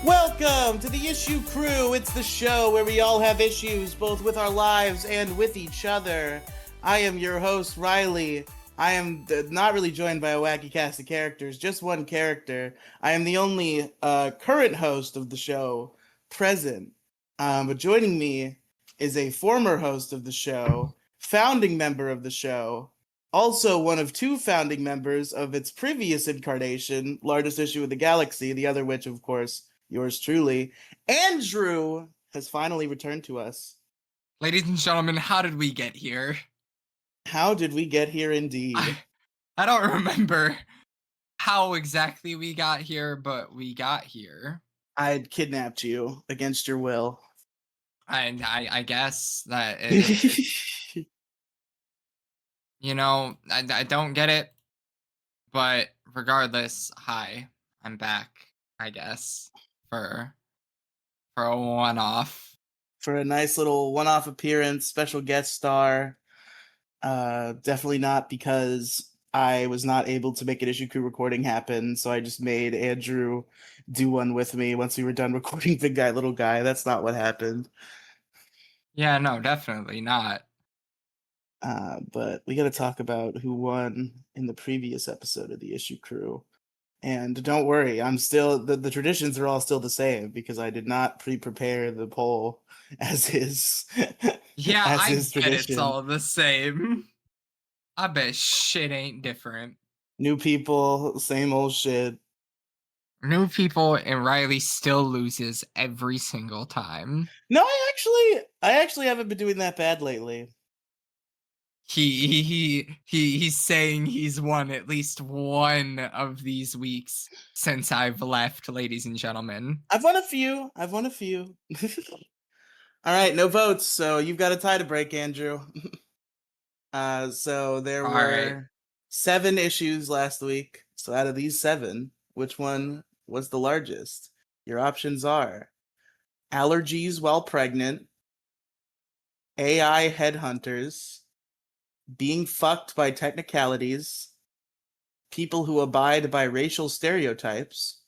Welcome to the Issue Crew. It's the show where we all have issues, both with our lives and with each other. I am your host, Riely. I am not really joined by a wacky cast of characters, just one character. I am the only current host of the show present. But joining me is a former host of the show, founding member of the show, also one of two founding members of its previous incarnation, largest issue of the galaxy, the other which, of course, yours truly. Andrew has finally returned to us. Ladies and gentlemen, how did we get here? How did we get here indeed? I don't remember how exactly we got here, but we got here. I kidnapped you against your will. And I guess that I don't get it. But regardless, hi, I'm back, I guess, for a one-off. For a nice little one-off appearance, special guest star. Definitely not because I was not able to make an Issue Crew recording happen, so I just made Andrew do one with me once we were done recording Big Guy, Little Guy. That's not what happened. Yeah, no, definitely not. But we got to talk about who won in the previous episode of the Issue Crew. And don't worry, I'm still the traditions are all still the same because I did not pre-prepare the poll as is. Yeah, as I his bet tradition. it's all the same. I bet shit ain't different. New people, same old shit. New people, and Riely still loses every single time. No, I actually haven't been doing that bad lately. He's saying he's won at least one of these weeks since I've left, ladies and gentlemen. I've won a few. All right, no votes, so you've got a tie to break, Andrew. So there were 7 issues last week. So out of these 7, which one was the largest? Your options are allergies while pregnant, AI headhunters, being fucked by technicalities, people who abide by racial stereotypes,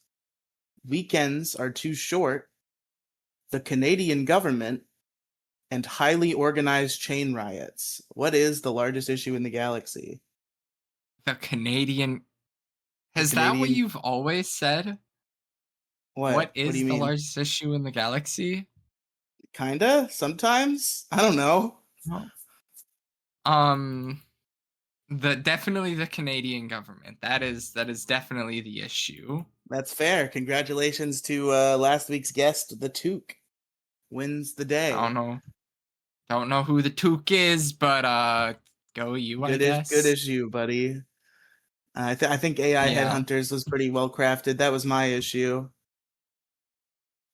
weekends are too short, the Canadian government, and highly organized chain riots. What is the largest issue in the galaxy? The Canadian... Is that what you've always said? What is the largest issue in the galaxy? Kinda, sometimes. I don't know. Definitely the Canadian government. That is definitely the issue. That's fair. Congratulations to last week's guest, the Took. Wins the day. Don't know who the Took is, but go you, I guess. Good issue, buddy. I think AI Headhunters was pretty well crafted. That was my issue.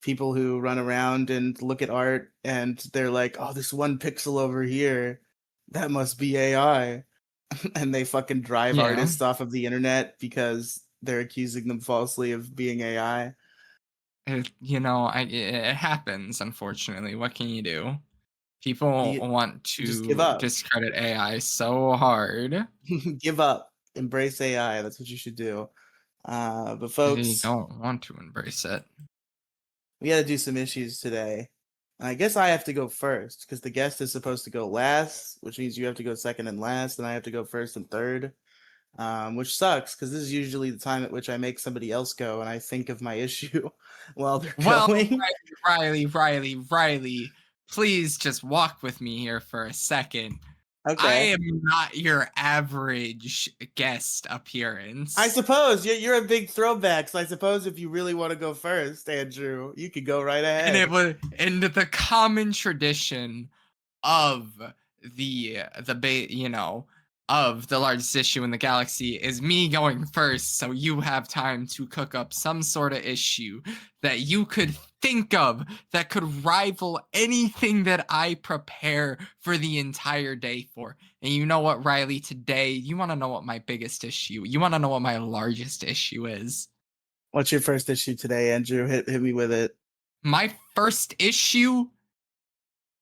People who run around and look at art and they're like, oh, this one pixel over here, that must be AI. And they fucking drive artists off of the internet because they're accusing them falsely of being AI. It happens, unfortunately. What can you do? People want to discredit AI so hard. Give up. Embrace AI. That's what you should do. But folks, they don't want to embrace it. We got to do some issues today. And I guess I have to go first because the guest is supposed to go last, which means you have to go second and last, and I have to go first and third, which sucks because this is usually the time at which I make somebody else go and I think of my issue while they're going. Riely, please just walk with me here for a second. Okay. I am not your average guest appearance. I suppose you're a big throwback, so I suppose if you really want to go first, Andrew, you could go right ahead. And it was into the common tradition of of the largest issue in the galaxy is me going first, so you have time to cook up some sort of issue that you could think of that could rival anything that I prepare for the entire day for. And you know what, Riely, today, you want to know what my biggest issue, you want to know what my largest issue is? What's your first issue today, Andrew? Hit me with it. My first issue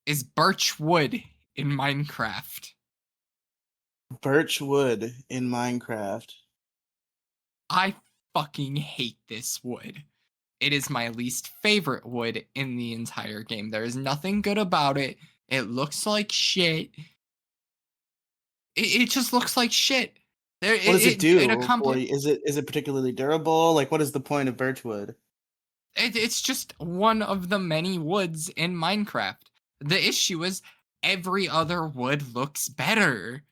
is Birchwood in Minecraft. Birchwood in Minecraft. I fucking hate this wood. It is my least favorite wood in the entire game. There is nothing good about it. It looks like shit. It just looks like shit. There, What does it it do for accompli- you? Is it particularly durable? Like, what is the point of birchwood? It's just one of the many woods in Minecraft. The issue is every other wood looks better.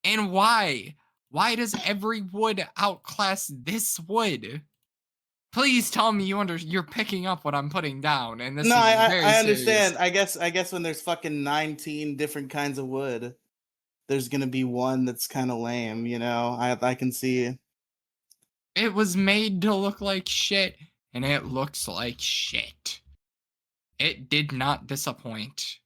And why? Why does every wood outclass this wood? Please tell me you're picking up what I'm putting down, and this No, is I very I serious. understand. I guess when there's fucking 19 different kinds of wood, there's gonna be one that's kind of lame. I can see. It was made to look like shit, and it looks like shit. It did not disappoint,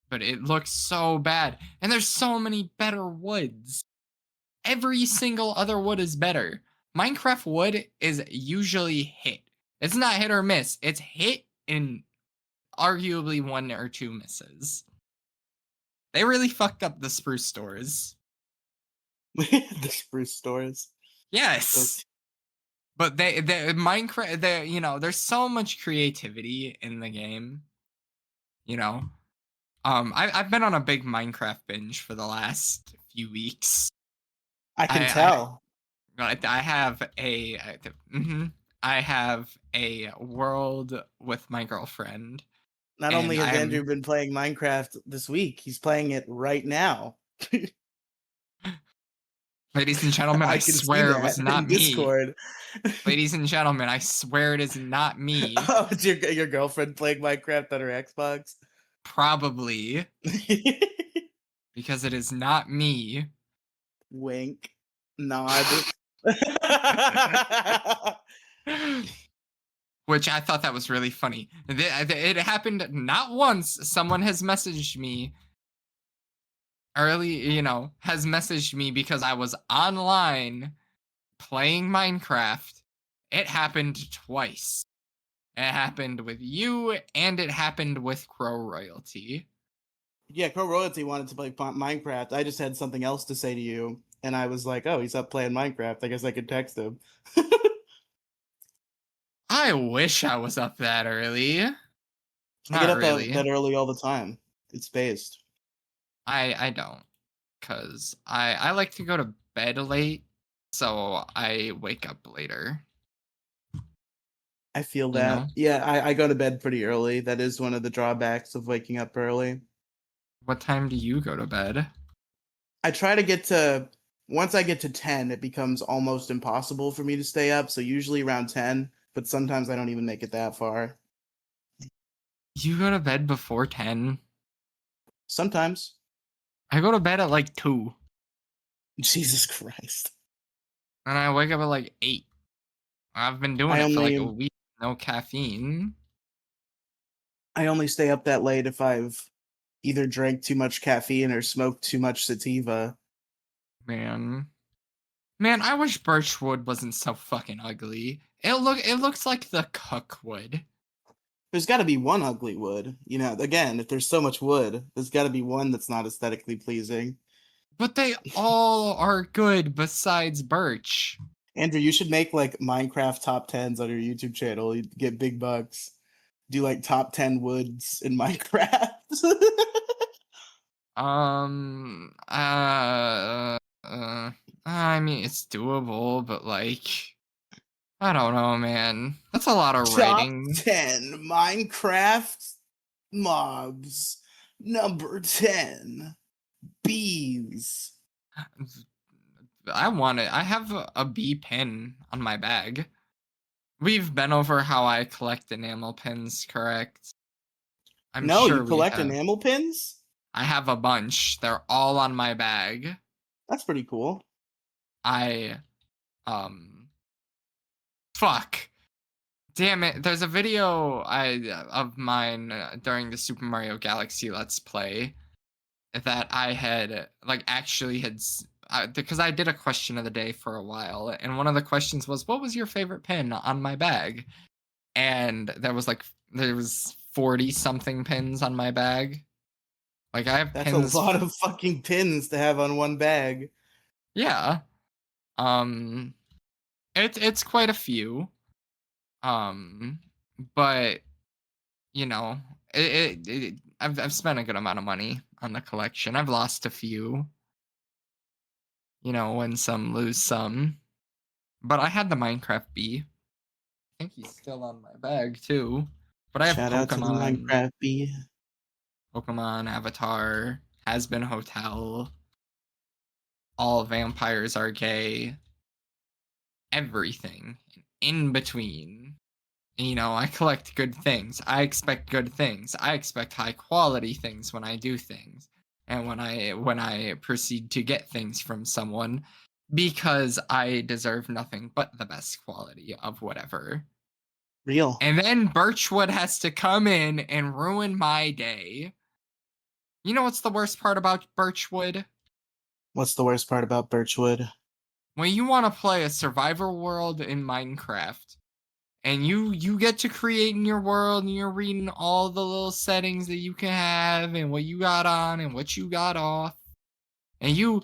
but it looks so bad. And there's so many better woods. Every single other wood is better. Minecraft wood is usually hit. It's not hit or miss. It's hit and arguably one or two misses. They really fucked up the spruce stores. The spruce stores. Yes. Those- But they Minecraft, there's so much creativity in the game. You know, I've been on a big Minecraft binge for the last few weeks. I can I tell. I have I have a world with my girlfriend, Not and only has Andrew I'm been playing Minecraft this week, he's playing it right now. ladies and gentlemen, I I can see swear it that was not in me. Discord. Ladies and gentlemen, I swear it is not me. Oh, it's your girlfriend playing Minecraft on her Xbox? Probably because it is not me. Wink. Nod. Which I thought that was really funny. It happened not once. Someone has messaged me early, has messaged me because I was online playing Minecraft. It happened twice. It happened with you, and it happened with Crow Royalty. Yeah, Crow Royalty wanted to play Minecraft. I just had something else to say to you, and I was like, "Oh, he's up playing Minecraft. I guess I could text him." I wish I was up that early. I get Not up really. that early all the time. It's spaced. I don't, because I like to go to bed late, so I wake up later. I feel You know? that. Yeah, I go to bed pretty early. That is one of the drawbacks of waking up early. What time do you go to bed? I try to get to once I get to 10, it becomes almost impossible for me to stay up. So usually around 10, but sometimes I don't even make it that far. You go to bed before 10? Sometimes. I go to bed at like 2, Jesus Christ. and I wake up at like 8. I've been doing I it for like a only week, no caffeine. I only stay up that late if I've either drank too much caffeine or smoked too much sativa. Man. Man, I wish Birchwood wasn't so fucking ugly. It looks like the cook wood. There's got to be one ugly wood. Again, if there's so much wood, there's got to be one that's not aesthetically pleasing. But they all are good besides Birch. Andrew, you should make like Minecraft top 10s on your YouTube channel. You'd get big bucks. Do like top 10 woods in Minecraft. Um, uh, I mean, it's doable, but like, I don't know, man. That's a lot of Top writing. 10 Minecraft mobs. Number 10, bees. I want it. I have a bee pin on my bag. We've been over how I collect enamel pins, correct? I'm No, you sure we collect have. enamel pins? I have a bunch. They're all on my bag. That's pretty cool. I, um, fuck. Damn it. There's a video of mine during the Super Mario Galaxy Let's Play that I had like actually had because I did a question of the day for a while, and one of the questions was, what was your favorite pin on my bag? And there was 40 something pins on my bag. Like I have That's a pins. lot of fucking pins to have on one bag. Yeah. Um it's quite a few. Um but you know, I've spent a good amount of money on the collection. I've lost a few, win some, lose some. But I had the Minecraft bee. I think he's still on my bag too. But I have Shout out to the Minecraft bee. Pokemon, Avatar, Has Been Hotel, All Vampires Are Gay, everything in between. I collect good things. I expect good things. I expect high quality things when I do things. And when I proceed to get things from someone, because I deserve nothing but the best quality of whatever. Real. And then Birchwood has to come in and ruin my day. You know what's the worst part about Birchwood? What's the worst part about Birchwood? When you want to play a survivor world in Minecraft, and you get to create in your world, and you're reading all the little settings that you can have, and what you got on and what you got off, and you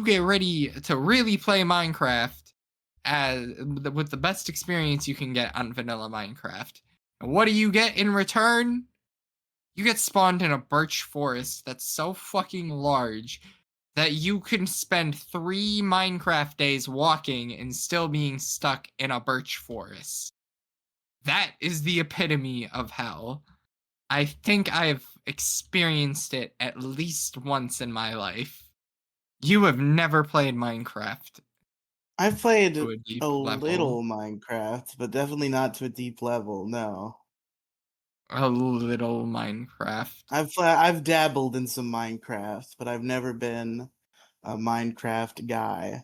get ready to really play Minecraft with the best experience you can get on vanilla Minecraft. And what do you get in return? You get spawned in a birch forest that's so fucking large that you can spend 3 Minecraft days walking and still being stuck in a birch forest. That is the epitome of hell. I think I've experienced it at least once in my life. You have never played Minecraft I've played to a a deep level. little Minecraft, but definitely not to a deep level, no. A little Minecraft. I've dabbled in some Minecraft, but I've never been a Minecraft guy.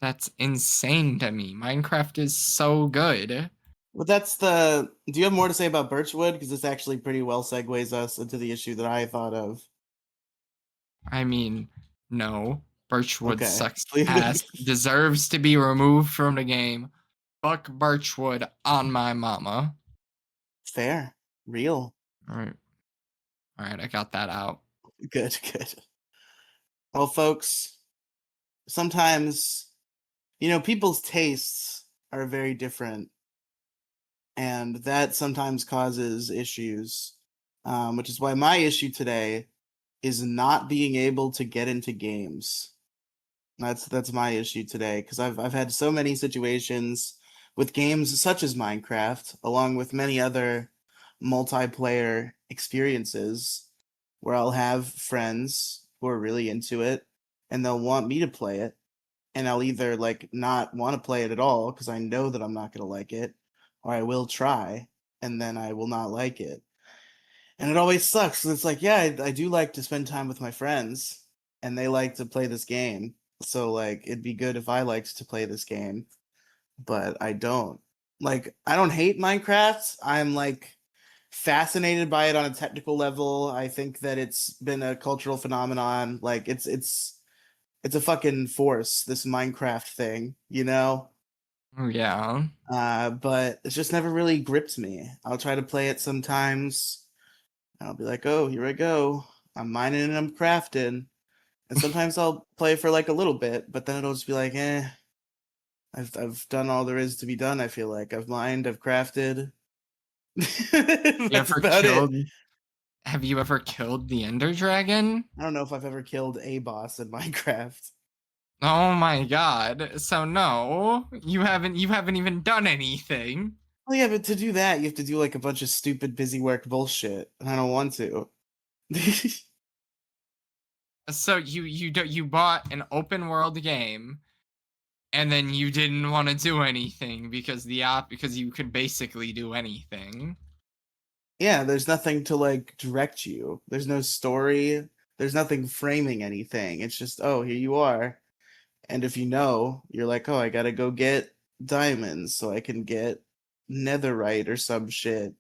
That's insane to me. Minecraft is so good. But do you have more to say about Birchwood? Because this actually pretty well segues us into the issue that I thought of. I mean, no. Birchwood Okay. sucks ass. Deserves to be removed from the game. Fuck Birchwood on my mama. Fair. Real. Alright. Alright, I got that out. Good, good. Well, folks, sometimes, people's tastes are very different, and that sometimes causes issues, which is why my issue today is not being able to get into games. That's my issue today, because I've had so many situations with games such as Minecraft, along with many other multiplayer experiences, where I'll have friends who are really into it, and they'll want me to play it, and I'll either like not want to play it at all because I know that I'm not going to like it, or I will try and then I will not like it. And it always sucks 'cause it's like, yeah, I do like to spend time with my friends and they like to play this game. So like it'd be good if I liked to play this game, but I don't. Like I don't hate Minecraft. I'm like fascinated by it on a technical level. I think that it's been a cultural phenomenon. Like it's a fucking force, this Minecraft thing, Yeah. But it's just never really gripped me. I'll try to play it sometimes. I'll be like, oh, here I go. I'm mining and I'm crafting. And sometimes I'll play for like a little bit, but then it'll just be like, I've done all there is to be done. I feel like I've mined, I've crafted. You That's ever about it. killed Have you ever killed the Ender Dragon? I don't know if I've ever killed a boss in Minecraft. Oh my god. So no, you haven't even done anything. Well, yeah, but to do that, you have to do like a bunch of stupid busy work bullshit, and I don't want to. So you bought an open world game and then you didn't want to do anything because because you could basically do anything. Yeah, there's nothing to like direct you. There's no story. There's nothing framing anything. It's just, oh, here you are. And if you know, you're like, oh, I gotta go get diamonds so I can get netherite or some shit.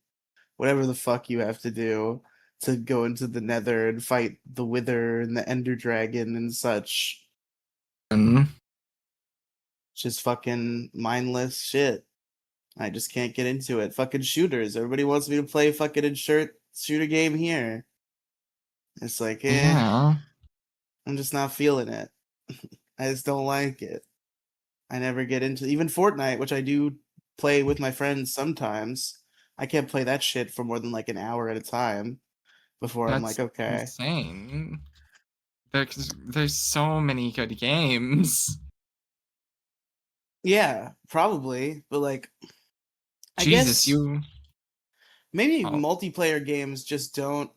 Whatever the fuck you have to do to go into the nether and fight the wither and the ender dragon and such. Mm. Just fucking mindless shit. I just can't get into it. Fucking shooters. Everybody wants me to play fucking shooter game here. It's like, Yeah. I'm just not feeling it. I just don't like it. I never get into even Fortnite, which I do play with my friends sometimes. I can't play that shit for more than like an hour at a time before I'm That's like, okay. insane. There's so many good games. Yeah, probably. But like, I Jesus, guess you. maybe Oh, multiplayer games just don't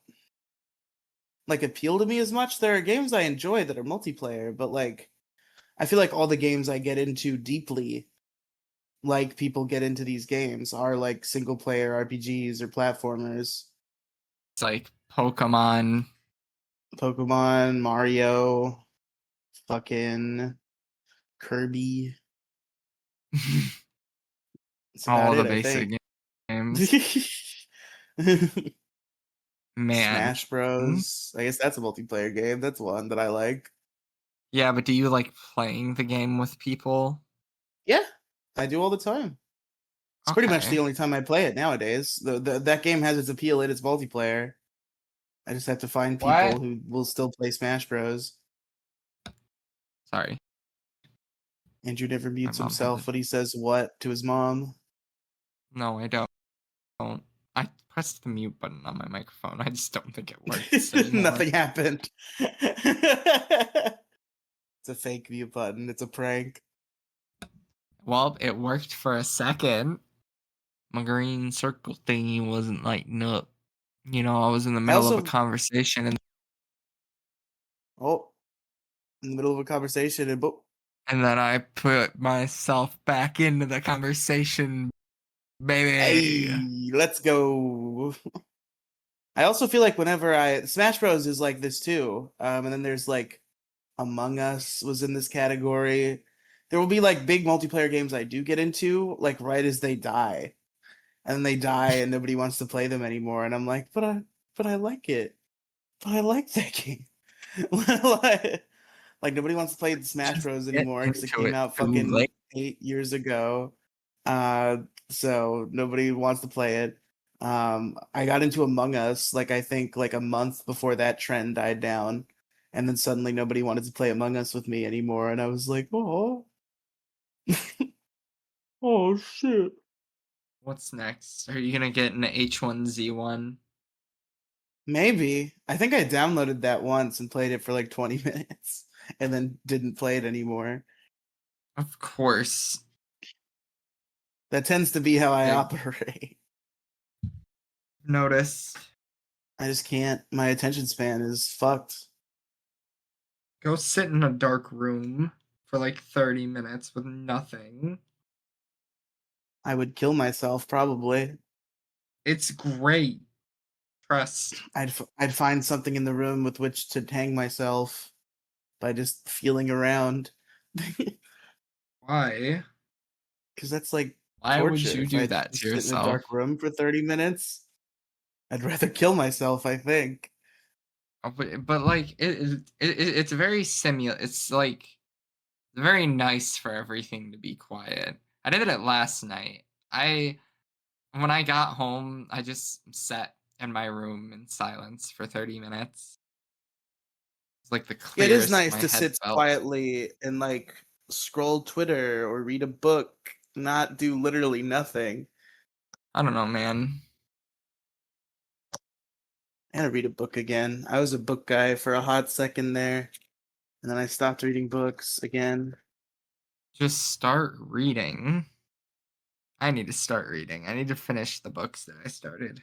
like appeal to me as much. There are games I enjoy that are multiplayer, but like I feel like all the games I get into deeply, like people get into these games, are like single player RPGs or platformers. it's like Pokemon. Pokemon, Mario, fucking Kirby. That's about All the it, I basic think. games. Man. Smash Bros. I guess that's a multiplayer game. That's one that I like. Yeah, but do you like playing the game with people? Yeah, I do all the time. It's pretty much the Okay. only time I play it nowadays. That game has its appeal in its multiplayer. I just have to find What? people who will still play Smash Bros. Sorry. Andrew never My mutes mom had himself, to. but he says what to his mom? No, I don't. I pressed the mute button on my microphone. I just don't think it works anymore. Nothing happened. It's a fake mute button. It's a prank. Well, it worked for a second. My green circle thingy wasn't lighting up. I was in the I middle of a also conversation oh in the middle of a conversation and and then I put myself back into the conversation, baby. hey, let's go. I also feel like whenever Smash Bros is like this too. And then there's like Among Us was in this category. There will be like big multiplayer games I do get into, like right as they die. And then they die and nobody wants to play them anymore. And I'm like, but I like it. But I like that game. like, like nobody wants to play Smash Just Bros get anymore because it into came it out too late. fucking 8 years ago. So nobody wants to play it. I got into Among Us like I think like a month before that trend died down, and then suddenly nobody wanted to play Among Us with me anymore, and I was like, oh, oh shit. What's next? Are you gonna get an H1Z1? Maybe. I think I downloaded that once and played it for like 20 minutes and then didn't play it anymore. Of course. That tends to be how I I operate. notice. I just can't. My attention span is fucked. Go sit in a dark room for like 30 minutes with nothing. I would kill myself probably. It's great. Trust. I'd find something in the room with which to hang myself by just feeling around. Why? Because that's like Why would torture. you If I do had that to to sit in a yourself? dark room for 30 minutes, I'd rather kill myself, I think. But like it's very It's like very nice for everything to be quiet. I did it last night. I When I got home, I just sat in my room in silence for 30 minutes. It's like the Yeah, it is clearest nice my to head sit felt. quietly and like scroll Twitter or read a book, not do literally nothing. I don't know, man. I gotta read a book again. I was a book guy for a hot second there, and then I stopped reading books again. Just start reading. I need to start reading. I need to finish the books that I started,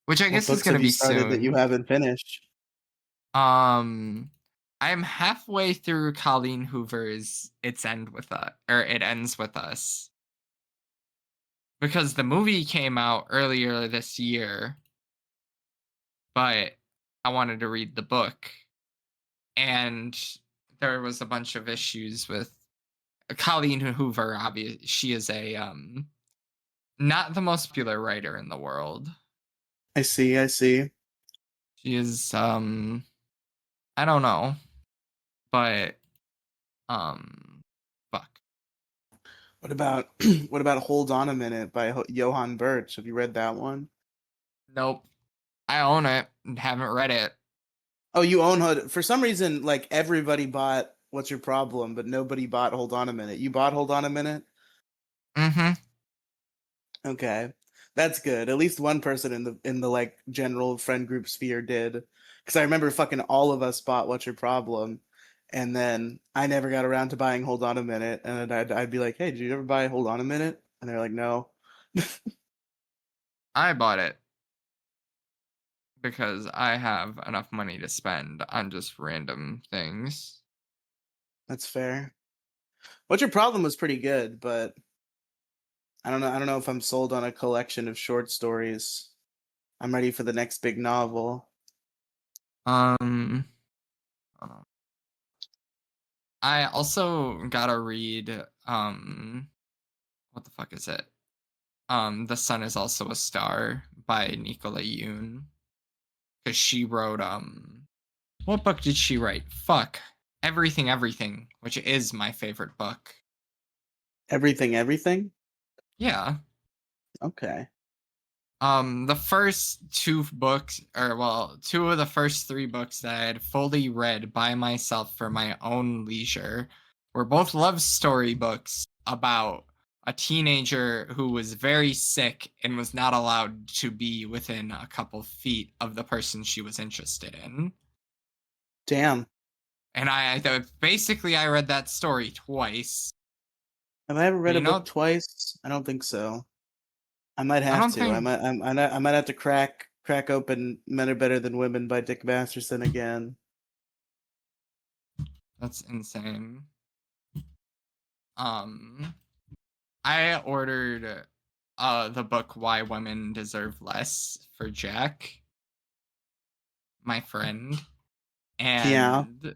which I What guess is books going have to you be started that you soon. haven't finished? Um, I'm halfway through Colleen Hoover's "It's End with Us" or "It Ends with Us" because the movie came out earlier this year, but I wanted to read the book, and there was a bunch of issues with Colleen Hoover. Obviously, she is a not the most popular writer in the world. I see, I see. She is I don't know, but um fuck. What about what about Hold On a Minute by Johann Birch? Have you read that one? Nope. I own it and haven't read it. Oh, you own Hood. For some reason, like everybody bought What's Your Problem, but nobody bought Hold On a Minute. You bought Hold On a Minute? Mm-hmm. Okay. That's good. At least one person in the like general friend group sphere did. Because I remember fucking all of us bought What's Your Problem, and then I never got around to buying Hold On a Minute, and I'd be like, hey, did you ever buy Hold On a Minute? And they're like, no. I bought it because I have enough money to spend on just random things. That's fair. What's Your Problem was pretty good, but I don't know. I don't know if I'm sold on a collection of short stories. I'm ready for the next big novel. Hold on. I also gotta read what the fuck is it? The Sun is Also a Star by Nicola Yoon. Because she wrote what book did she write? Fuck. Everything Everything, which is my favorite book. Everything, everything? Yeah. Okay. The first two books, or well, two of the first three books that I had fully read by myself for my own leisure were both love story books about a teenager who was very sick and was not allowed to be within a couple feet of the person she was interested in. Damn. And basically I read that story twice. Have I ever But read a you book know, twice? I don't think so. I might I have don't to. think I might have to crack open Men Are Better Than Women by Dick Masterson again. that's insane. I ordered the book Why Women Deserve Less for Jack, my friend, Yeah. and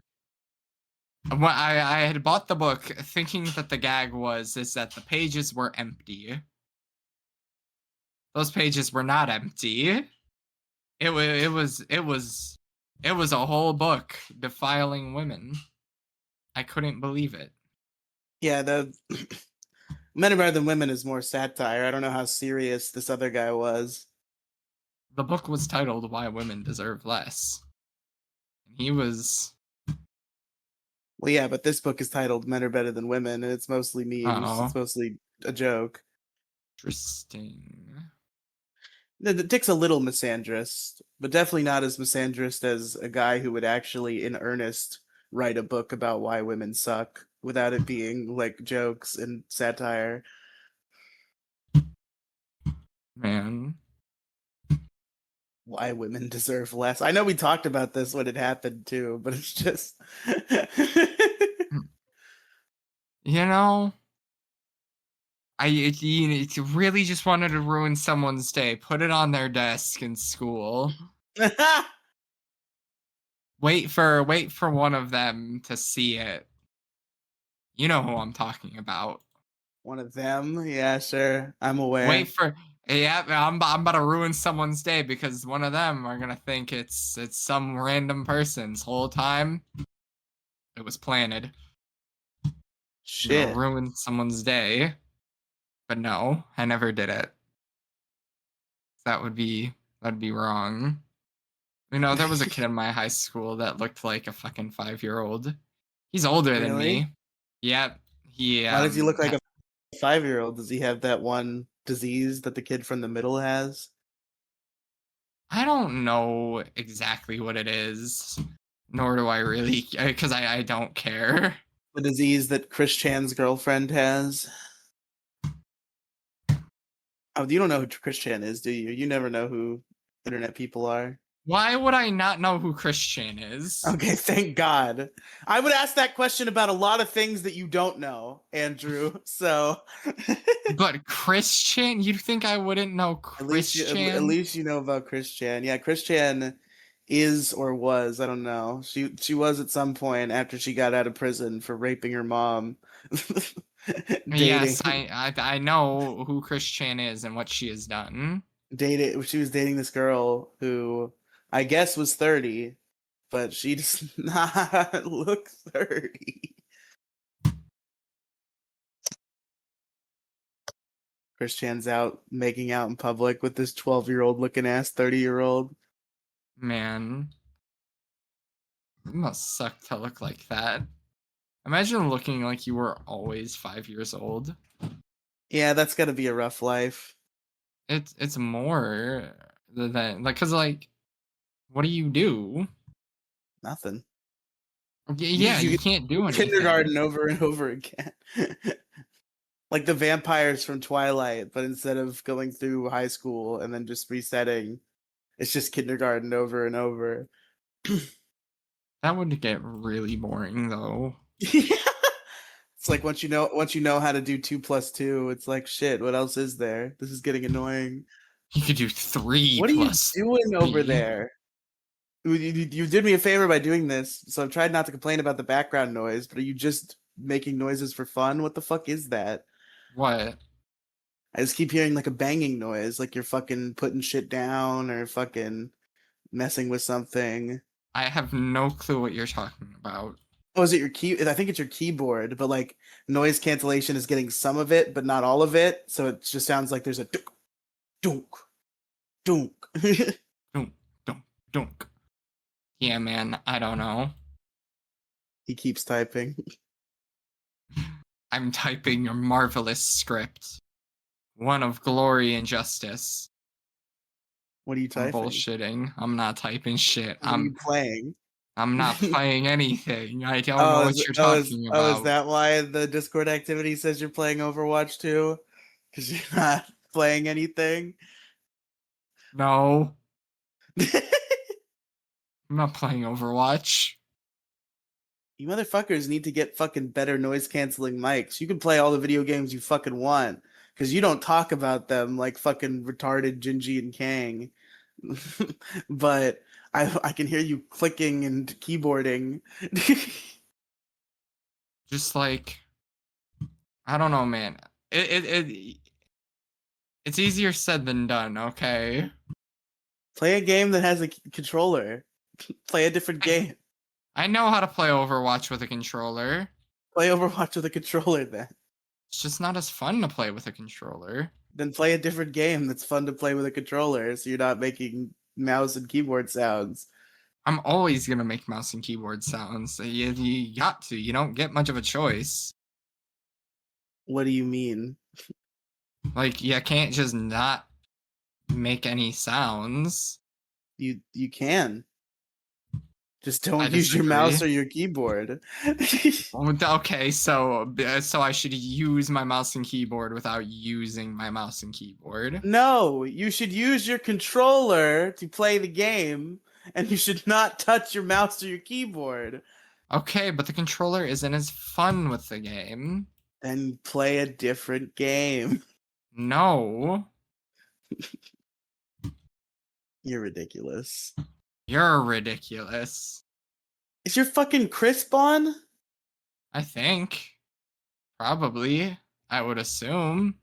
when I had bought the book thinking that the gag is that the pages were empty. Those pages were not empty. It was a whole book defiling women. I couldn't believe it. Yeah, the Men Are Better Than Women is more satire. I don't know how serious this other guy was. The book was titled Why Women Deserve Less. And he was Well, yeah, but this book is titled Men Are Better Than Women, and it's mostly memes. It's oh, mostly a joke. interesting. The Dick's a little misandrist, but definitely not as misandrist as a guy who would actually, in earnest, write a book about why women suck without it being like jokes and satire. Man. Why women deserve less. I know we talked about this when it happened too, but it's just You know, you really just wanted to ruin someone's day. Put it on their desk in school. Wait for one of them to see it. You know who I'm talking about. one of them. Yeah, sure. I'm Wait aware. for yeah, I'm about to ruin someone's day because one of them are gonna think it's some random person's whole time. It was planted. I'm gonna Shit. ruin someone's day. But no, I never did it. That'd be wrong. You know, there was a kid in my high school that looked like a fucking 5-year-old. He's older than Really? me. Yep. He Why does he look like a 5-year-old? Does he have that one disease that the kid from the middle has? I don't know exactly what it is, nor do I really, because I don't care. The disease that Chris Chan's girlfriend has? Oh, you don't know who Chris Chan is, do you? You never know who internet people are. Why would I not know who Christian is? Okay, thank God. I would ask that question about a lot of things that you don't know, Andrew. So But Christian? You'd think I wouldn't know at Christian? least you know about Chris Chan. Yeah, Chris Chan is or was, I don't know. She was at some point after she got out of prison for raping her mom. Yes, Dating I know who Christian is and what she has done. she was dating this girl who I guess was 30, but she does not look 30. Chan's out making out in public with this 12-year-old looking ass 30-year-old. Man, it must suck to look like that. Imagine looking like you were always 5 years old. Yeah, that's gotta be a rough life. It's more than like, cause like, what do you do? Nothing. Yeah, You you get can't do anything. kindergarten over and over again. Like the vampires from Twilight, but instead of going through high school and then just resetting, it's just kindergarten over and over. That would get really boring though. It's like once you know how to do 2 plus 2, it's like shit, what else is there? This is getting annoying. You could do 3 What are you plus doing over 3. there? You did me a favor by doing this, so I've tried not to complain about the background noise, but are you just making noises for fun? What the fuck is that? What? I just keep hearing like a banging noise, like you're fucking putting shit down or fucking messing with something. I have no clue what you're talking about. Oh, is it your key? I think it's your keyboard, but like noise cancellation is getting some of it, but not all of it. So it just sounds like there's a dunk, dunk, dunk. Dunk, dunk, dunk. Yeah, man, I don't know. He keeps typing. I'm typing a marvelous script. One of glory and justice. What are you I'm typing? bullshitting. I'm not typing shit. What are you playing? I'm not playing anything. I don't know what you're talking about. Is that why the Discord activity says you're playing Overwatch 2? Because you're not playing anything? No. I'm not playing Overwatch. You motherfuckers need to get fucking better noise canceling mics. You can play all the video games you fucking want because you don't talk about them like fucking retarded Jinji and Kang. But I can hear you clicking and keyboarding. Just like, I don't know, man. It's easier said than done, okay? Play a game that has a controller. Play a different game. I know how to play Overwatch with a controller. Play Overwatch with a controller then. It's just not as fun to play with a controller. Then play a different game that's fun to play with a controller so you're not making mouse and keyboard sounds. I'm always gonna make mouse and keyboard sounds. You got to. You don't get much of a choice. What do you mean? Like, you can't just not make any sounds. You can. Just don't I use your disagree. mouse or your keyboard. Okay, so I should use my mouse and keyboard without using my mouse and keyboard. No, you should use your controller to play the game, and you should not touch your mouse or your keyboard. Okay, but the controller isn't as fun with the game. Then play a different game. No. You're ridiculous. You're ridiculous. Is your fucking crisp on? I think. Probably. I would assume.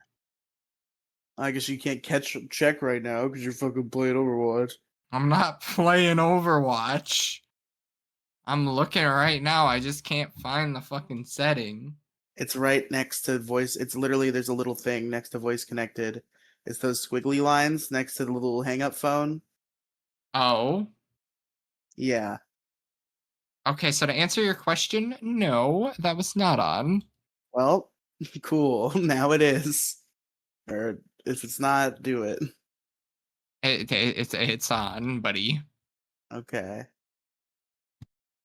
I guess you can't check right now because you're fucking playing Overwatch. I'm not playing Overwatch. I'm looking right now. I just can't find the fucking setting. It's right next to voice. It's literally, there's a little thing next to voice connected. It's those squiggly lines next to the little hang up phone. Oh. Yeah. Okay, so to answer your question, no, that was not on. Well, cool. Now it is. Or if it's not, do it. It's on, buddy. Okay.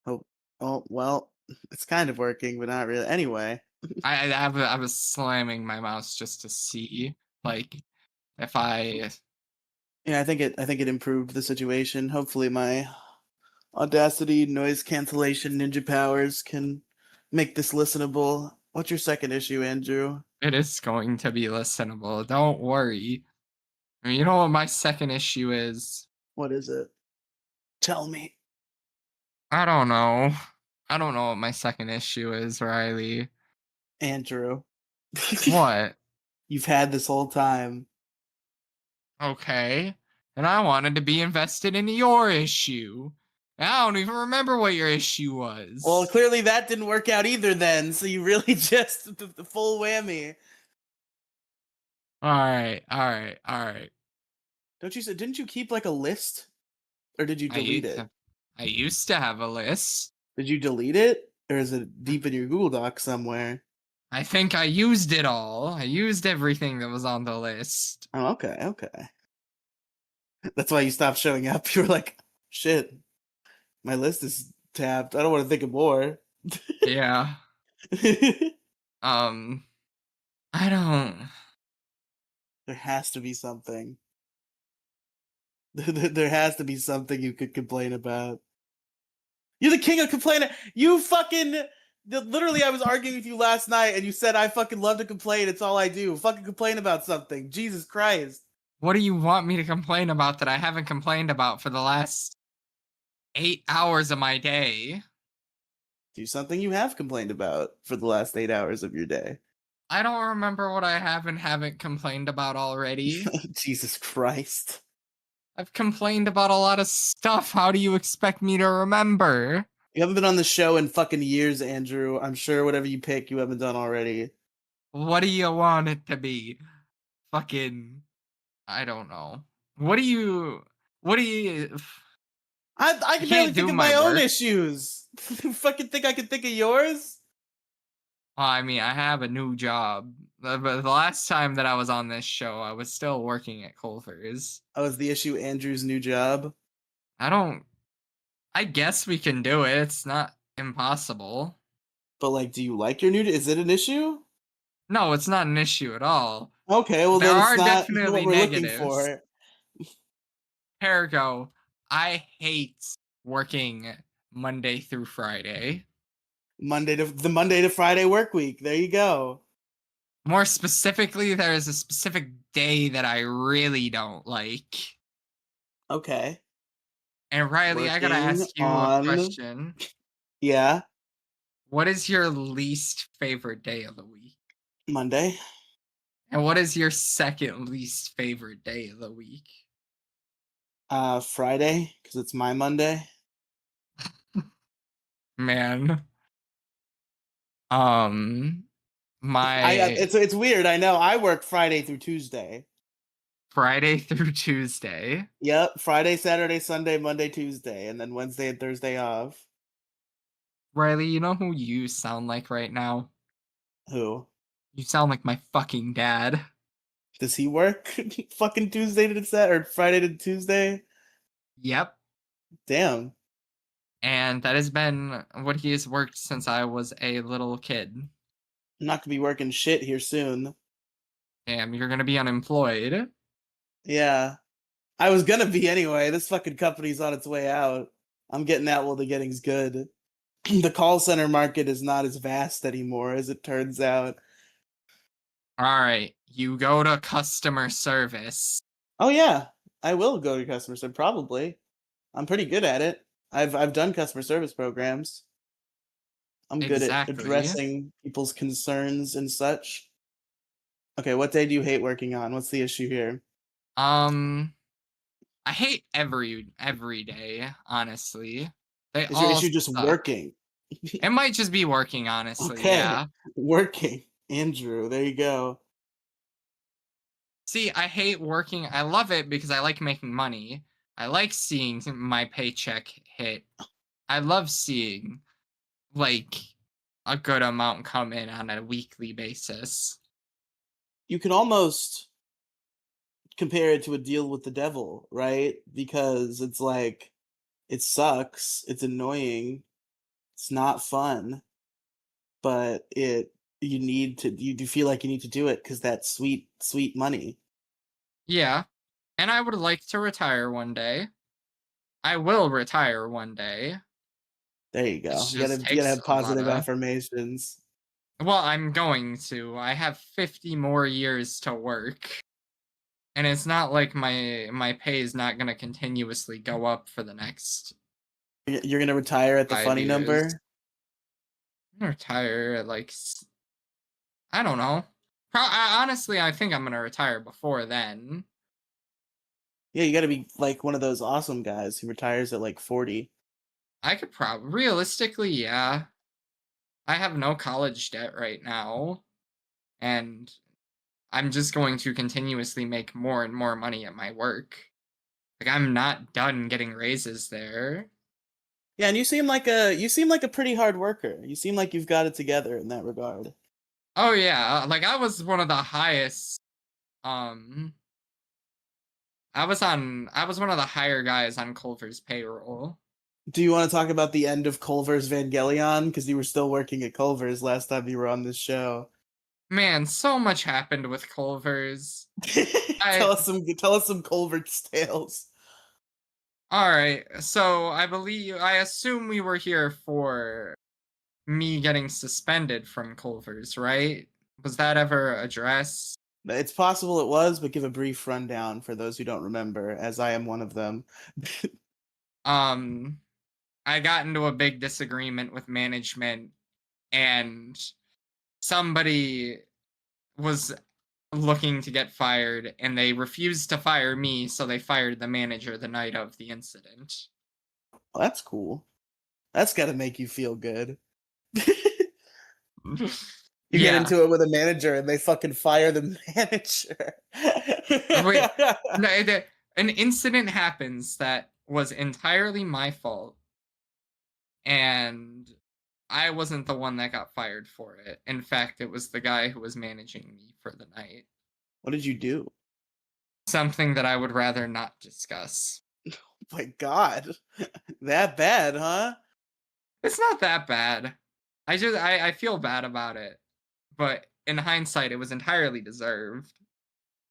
Oh, well, it's kind of working, but not really. Anyway. I was slamming my mouse just to see, like, if I. Yeah, I think it improved the situation. Hopefully my Audacity noise cancellation ninja powers can make this listenable. What's your second issue, Andrew? It is going to be listenable. Don't worry. You know what my second issue is? What is it? Tell me. I don't know. I don't know what my second issue is, Riely. Andrew. What? You've had this whole time. Okay. And I wanted to be invested in your issue. I don't even remember what your issue was. Well, clearly that didn't work out either then, so you really just the full whammy. All right. Don't you say? Didn't you keep like a list, or did you I delete used it? to, I used to have a list. Did you delete it, or is it deep in your Google Doc somewhere? I think I used it all. I used everything that was on the list. Oh, okay, okay. That's why you stopped showing up. You were like, shit, my list is tapped. I don't want to think of more. Yeah. Um, I don't. There has to be something. There has to be something you could complain about. You're the king of complaining. You fucking literally. I was arguing with you last night, and you said I fucking love to complain. It's all I do. Fucking complain about something. Jesus Christ. What do you want me to complain about that I haven't complained about for the last 8 hours of my day? Do something you have complained about for the last 8 hours of your day. I don't remember what I have and haven't complained about already. Jesus Christ. I've complained about a lot of stuff. How do you expect me to remember? You haven't been on the show in fucking years, Andrew. I'm sure whatever you pick, you haven't done already. What do you want it to be? Fucking, I don't know. What do you, I I can barely can't think do of my my own work. issues. You fucking think I can think of yours? Well, I mean, I have a new job. But the last time that I was on this show, I was still working at Culver's. Oh, is the issue Andrew's new job? I don't, I guess we can do it. It's not impossible. But like, do you like your new? Is it an issue? No, it's not an issue at all. Okay, well There then it's are not what definitely we're looking negatives. for. Perigo, I hate working Monday through Friday. Monday to Friday work week. There you go. More specifically, there is a specific day that I really don't like. Okay. And Riley, I gotta Working ask you a on question. yeah, What is your least favorite day of the week? Monday. And what is your second least favorite day of the week? Friday because it's my Monday. Man, um, my It's weird. I know. I work Friday through Tuesday. Friday through Tuesday. Yep, Friday, Saturday, Sunday, Monday, Tuesday, and then Wednesday and Thursday off. Riley, you know who you sound like right now? Who? You sound like my fucking dad. Does he work fucking Tuesday to Saturday or Friday to Tuesday? Yep. Damn. And that has been what he has worked since I was a little kid. I'm not gonna be working shit here soon. Damn, you're gonna be unemployed. Yeah. I was gonna be anyway. This fucking company's on its way out. I'm getting out while the getting's good. The call center market is not as vast anymore, as it turns out. Alright, you go to customer service. Oh yeah, I will go to customer service probably. I'm pretty good at it. I've done customer service programs. I'm good at Exactly. addressing people's concerns and such. Okay, what day do you hate working on? What's the issue here? Um, I hate every day, honestly. They Is your all issue just suck. working? It might just be working, honestly, Okay, yeah. working. Andrew, there you go. See, I hate working. I love it because I like making money. I like seeing my paycheck hit. I love seeing like a good amount come in on a weekly basis. You can almost compare it to a deal with the devil, right? Because it's like it sucks, it's annoying, it's not fun, but you do feel like you need to do it because that's sweet money. Yeah. And I would like to retire one day. I will retire one day. There you It go. just You gotta takes have a lot positive of. affirmations. Well, I'm going to. I have 50 more years to work. And it's not like my pay is not going to continuously go up for the next You're gonna retire at the 5 funny years. number. I'm gonna retire at like I don't know. Honestly, I think I'm gonna retire before then. Yeah, you gotta be like one of those awesome guys who retires at like 40. I could probably realistically, yeah. I have no college debt right now, and I'm just going to continuously make more and more money at my work. Like, I'm not done getting raises there. Yeah, and you seem like a pretty hard worker. You seem like you've got it together in that regard. Oh yeah, like I was one of the highest. Um, I was one of the higher guys on Culver's payroll. Do you want to talk about the end of Culver's Vangelion? Because you were still working at Culver's last time you were on this show. Man, so much happened with Culver's. I Tell us some Culver's tales. All right. So I assume we were here for me getting suspended from Culver's, right? Was that ever addressed? It's possible it was, but give a brief rundown for those who don't remember, as I am one of them. Um, I got into a big disagreement with management, and somebody was looking to get fired, and they refused to fire me, so they fired the manager the night of the incident. Well, that's cool. That's got to make you feel good. You get Yeah. into it with a manager and they fucking fire the manager. Wait, no, an incident happens that was entirely my fault, and I wasn't the one that got fired for it. In fact, it was the guy who was managing me for the night. What did you do? Something that I would rather not discuss. My God, that bad, huh? It's not that bad. I feel bad about it, but in hindsight, it was entirely deserved.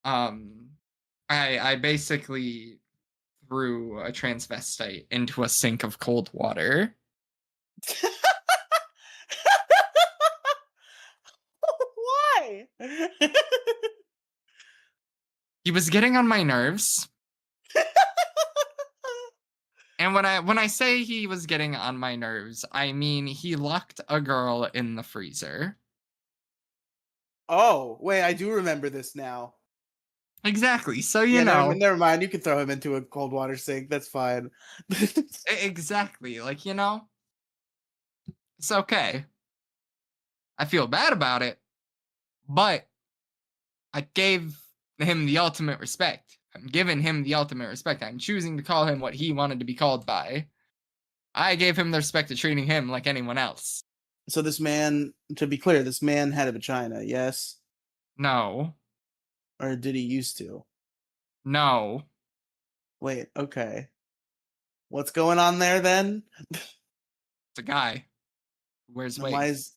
Um, I basically threw a transvestite into a sink of cold water. Why? He was getting on my nerves. And when I say he was getting on my nerves, I mean he locked a girl in the freezer. Oh, wait, I do remember this now. Exactly. So Yeah, never mind. You can throw him into a cold water sink. That's fine. exactly. Like, it's okay. I feel bad about it, but I gave him the ultimate respect. I'm giving him the ultimate respect. I'm choosing to call him what he wanted to be called by. I gave him the respect of treating him like anyone else. So this man, to be clear, this man had a vagina, yes? No. Or did he used to? No. Wait, okay. What's going on there then? It's a guy who wears And why wigs. is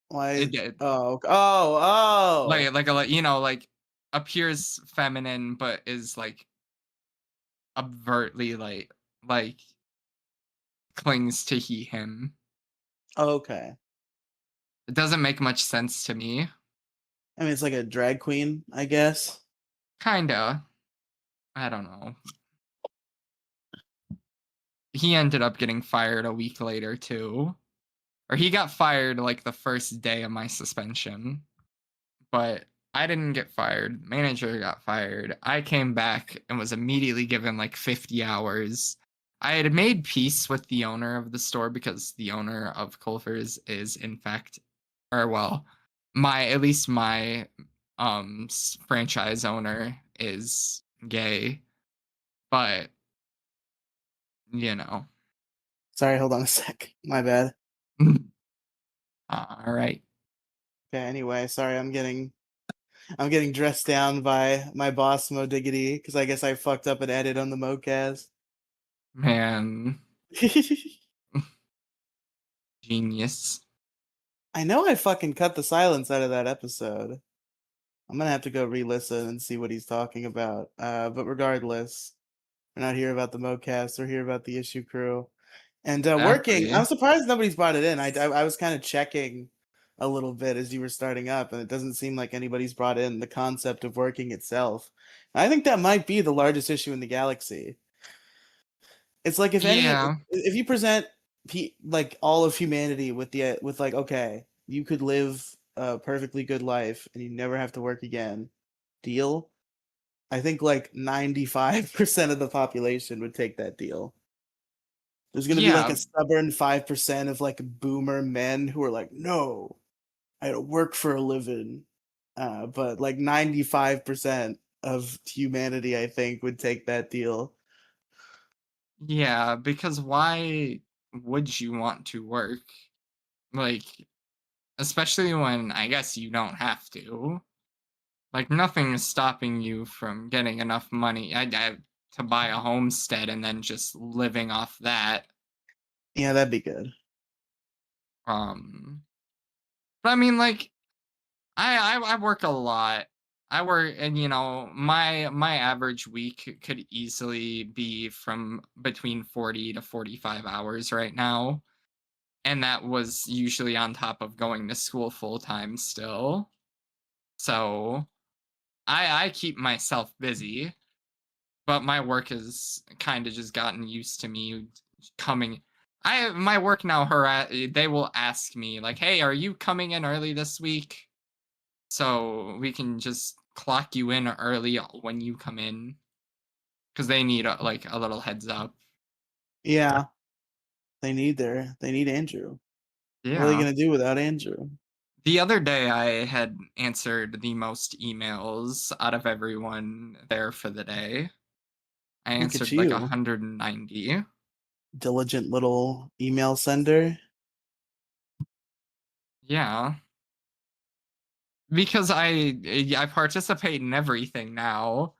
why It, oh oh like appears feminine but is like overtly like clings to him. okay. It doesn't make much sense to me. I mean, it's like a drag queen, I guess. Kinda. I don't know. He ended up getting fired a week later too. Or he got fired like the first day of my suspension. But I didn't get fired. Manager got fired. I came back and was immediately given like 50 hours. I had made peace with the owner of the store because the owner of Culver's is in fact, or well, at least my franchise owner is gay, but you know. Sorry, hold on a sec. My bad. All right. Okay, anyway, sorry, I'm getting dressed down by my boss Mo Diggity because I guess I fucked up an edit on the Mocast. Man, genius. I know I fucking cut the silence out of that episode. I'm gonna have to go re-listen and see what he's talking about. But regardless, we're not here about the Mocast. We're here about the issue crew. And working, Exactly. I'm surprised nobody's brought it in. I was kind of checking a little bit as you were starting up, and it doesn't seem like anybody's brought in the concept of working itself. I think that might be the largest issue in the galaxy. It's like Yeah. if you present like all of humanity with like, okay, you could live a perfectly good life and you never have to work again. Deal? I think like 95% of the population would take that deal. There's gonna be like Yeah. a stubborn 5% of like boomer men who are like, no, I gotta work for a living. but like 95% of humanity, I think, would take that deal. Yeah, because why would you want to work? Like, especially when I guess you don't have to. Like, nothing is stopping you from getting enough money to buy a homestead and then just living off that. Yeah, that'd be good. Um, but I mean, like, I work a lot. I work, and my average week could easily be from between 40 to 45 hours right now, and that was usually on top of going to school full time still. So I keep myself busy, but my work has kind of just gotten used to me coming. I my work now. They will ask me like, "Hey, are you coming in early this week?" So we can just clock you in early when you come in because they need like a little heads up. Yeah, they need Andrew. What are they Yeah. gonna do without Andrew? The other day, I had answered the most emails out of everyone there for the day. I Look at answered like you, 190. diligent little email sender. Yeah, because I participate in everything now.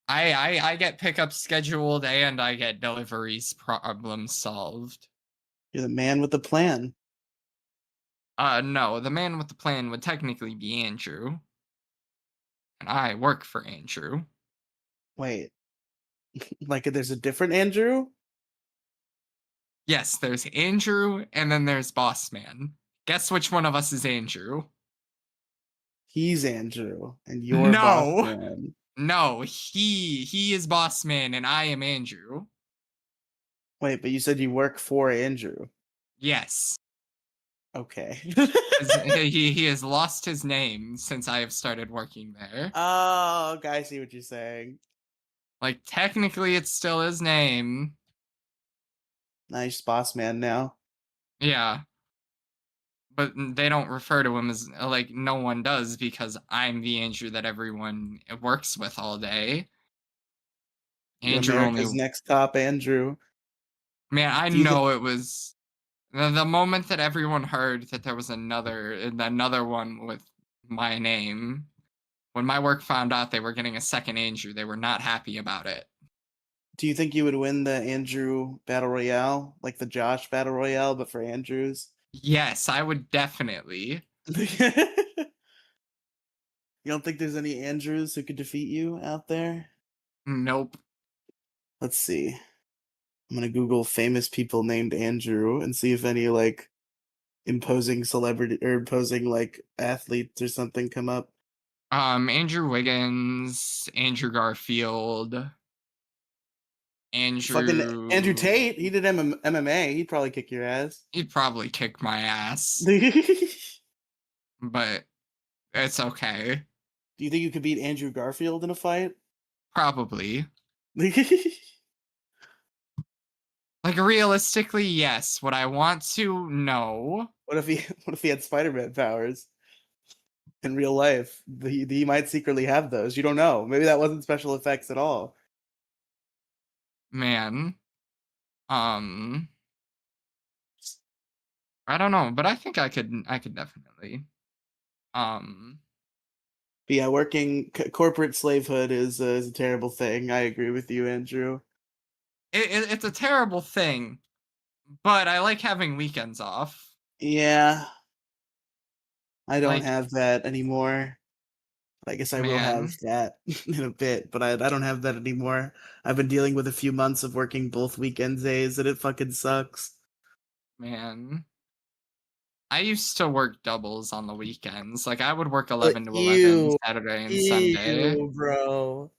I get pickups scheduled and I get deliveries problem solved. You're the man with the plan. No, the man with the plan would technically be Andrew, and I work for Andrew. Wait, like there's a different Andrew? Yes, there's Andrew, and then there's Boss Man. Guess which one of us is Andrew? He's Andrew, and you're boss No, man. no, he is Boss Man, and I am Andrew. Wait, but you said you work for Andrew. Yes, Okay. 'cause he has lost his name since I have started working there. Oh, okay, I see what you're saying. Like technically, it's still his name. Nice boss man now. Yeah, but they don't refer to him as like no one does because I'm the Andrew that everyone works with all day. You're Andrew only America's next top Andrew. Man, I Do you think know it was the moment that everyone heard that there was another one with my name. When my work found out they were getting a second Andrew, they were not happy about it. you would win the Andrew Battle Royale, like the Josh Battle Royale, but for Andrews? Yes, I would definitely. You don't think there's any Andrews who could defeat you out there? Nope. Let's see. I'm gonna Google famous people named Andrew and see if any like imposing celebrity or imposing like athletes or something come up. Andrew Wiggins, Andrew Garfield, Fucking Andrew Andrew. Tate, he did MMA. He'd probably kick your ass. He'd probably kick my ass, Do but it's okay. you think you could beat Andrew Garfield in a fight? Probably. What Like realistically, yes. Would I want to? No. if he what if he had Spider-Man powers in real life? He might secretly have those. You don't know. Maybe that wasn't special effects at all. Man. Um, I don't know, but I think I could definitely. Um, But yeah, working corporate slavehood is a terrible thing. I agree with you, Andrew. it's a terrible thing, but I like having weekends off. Yeah, I don't Like, have that anymore. I guess I will have man, that in a bit, but I don't have that anymore. I've been dealing with a few months of working both weekend days, and it fucking sucks. man. I used to work doubles on the weekends. Like I would work But 11 to 11 ew, Saturday and Sunday ew, bro,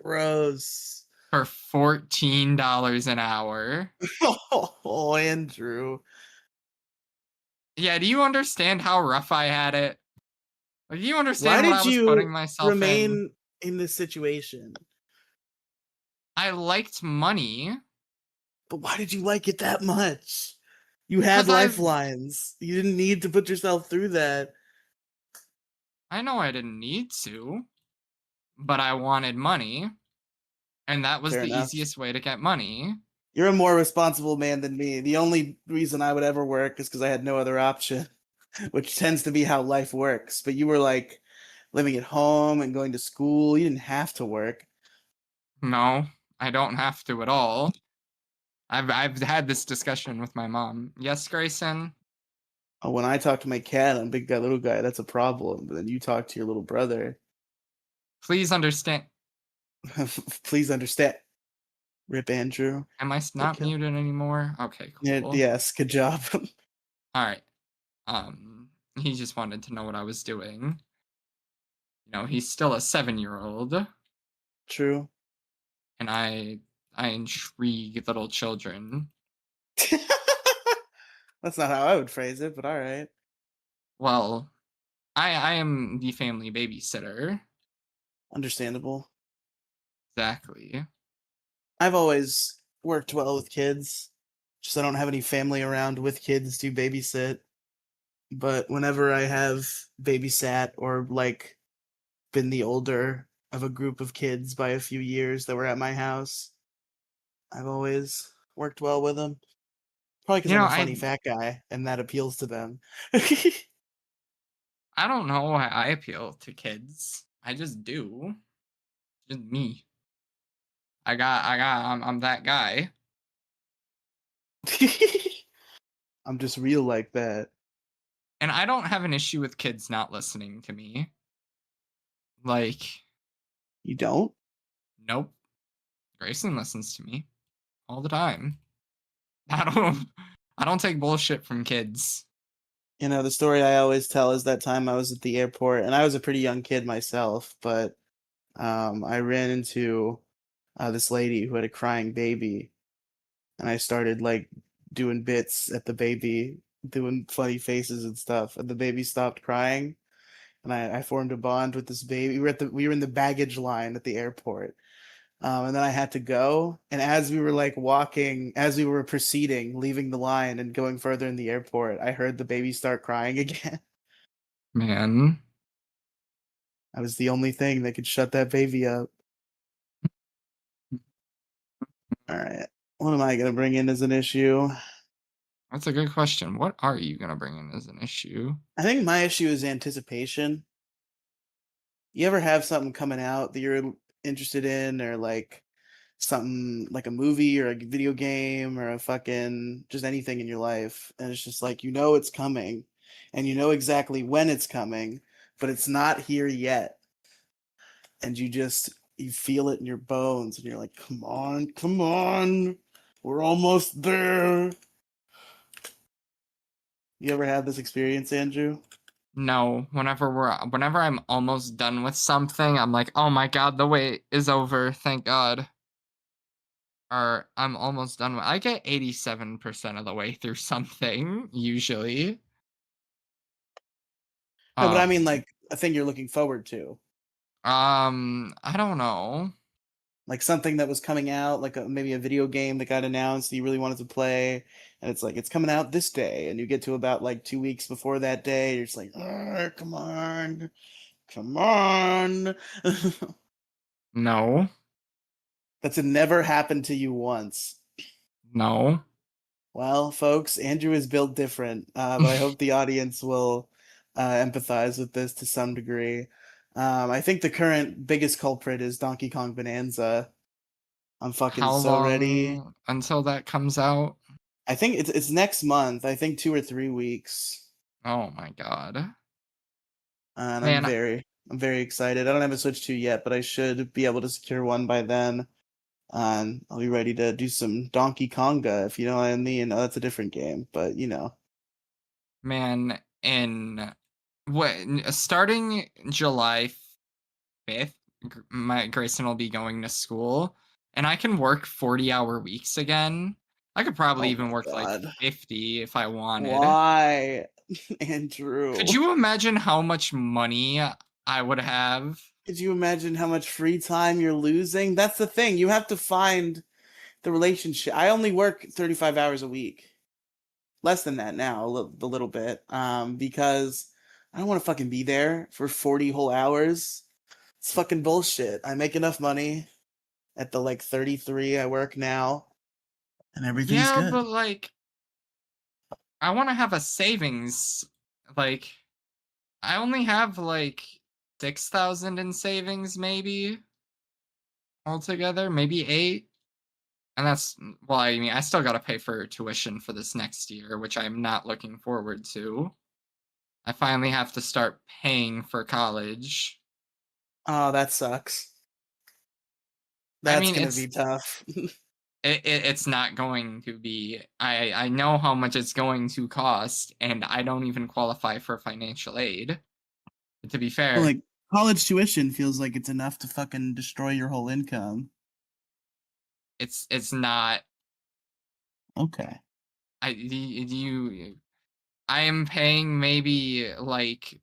gross. for $14 an hour. Oh, Andrew, Yeah, do you understand how rough I had it? Like, do you why understand what I did was putting you myself in? remain in this situation? I liked money But why did you like it that much? You had because I've lifelines. You didn't need to put yourself through that. I know I didn't need to, but I wanted money, and that was Fair the enough. easiest way to get money. You're a more responsible man than me. The only reason I would ever work is because I had no other option, which tends to be how life works. But you were like living at home and going to school. You didn't have to work. No, I don't have to at all. I've had this discussion with my mom. Yes, Grayson? Oh, when I talk to my cat, I'm big guy, little guy. That's a problem. But then you talk to your little brother. Please understand. Please understand. Rip Andrew. Am I Go not kill. muted anymore? Okay, Yeah, cool. yes, good job. All right. He just wanted to know what I was doing. You know, he's still a 7-year-old, True. and I intrigue little children. That's not how I would phrase it, but all right. Well, I am the family babysitter. Understandable. Exactly. I've always worked well with kids. Just I don't have any family around with kids to babysit. But whenever I have babysat or like been the older of a group of kids by a few years that were at my house, I've always worked well with them. Probably because You I'm know, a funny fat guy and that appeals to them. I don't know why I appeal to kids. I just do. Just me. I'm that guy. I'm just real like that. And I don't have an issue with kids not listening to me. Like, You don't? nope. Grayson listens to me all the time. I don't I don't take bullshit from kids. You know, the story I always tell is that time I was at the airport, and I was a pretty young kid myself, but I ran into this lady who had a crying baby, and I started like doing bits at the baby, doing funny faces and stuff, and the baby stopped crying, and I formed a bond with this baby. We were in the baggage line at the airport, and then I had to go. And as we were like walking, as we were proceeding, leaving the line and going further in the airport, I heard the baby start crying again. Man. I was the only thing that could shut that baby up. All right. What am I going to bring in as an issue? That's a good question. What are you gonna bring in as an issue? I think my issue is anticipation. You ever have something coming out that you're interested in, or like something like a movie or a video game or a fucking just anything in your life, and it's just like you know it's coming and you know exactly when it's coming, but it's not here yet. And you feel it in your bones and you're like, come on, we're almost there. You ever had this experience, Andrew? No, whenever I'm almost done with something, I'm like, "Oh my god, the wait is over. Thank God." Or I'm almost done with I get 87% of the way through something usually. No, but I mean Um like a thing you're looking forward to. I don't know. Like something that was coming out, like maybe a video game that got announced that you really wanted to play, and it's like it's coming out this day, and you get to about like 2 weeks before that day, you're just like, come on, come on. No. That's never happened to you once. No. Well, folks, Andrew is built different, but I hope the audience will empathize with this to some degree. I think the current biggest culprit is Donkey Kong Bonanza. I'm fucking How so ready. long until that comes out? I think it's next month. I think 2 or 3 weeks, Oh my god. and Man, I'm very excited. I don't have a Switch 2 yet, but I should be able to secure one by then. And I'll be ready to do some Donkey Konga, if you know what I mean. Oh, that's a different game, but you know. man, in what starting July 5th, my Grayson will be going to school, and I can work 40-hour weeks again. I could probably Oh even my work like God. 50 if I wanted. Why, Andrew? Could you imagine how much money I would have? Could you imagine how much free time you're losing? That's the thing. You have to find the relationship. I only work 35 hours a week. Less than that now, a little bit, because I don't want to fucking be there for 40 whole hours. It's fucking bullshit. I make enough money at the like 33 I work now, and everything's Yeah, good. but like I want to have a savings. Like I only have like 6,000 in savings, maybe altogether, maybe eight. And that's, well, I mean, I still got to pay for tuition for this next year, which I'm not looking forward to. I finally have to start paying for college. Oh, that sucks. I That's mean, gonna be tough. it's not going to be. I know how much it's going to cost, and I don't even qualify for financial aid. To be fair, Like college tuition feels like it's enough to fucking destroy your whole income. it's not. Okay. I am paying maybe like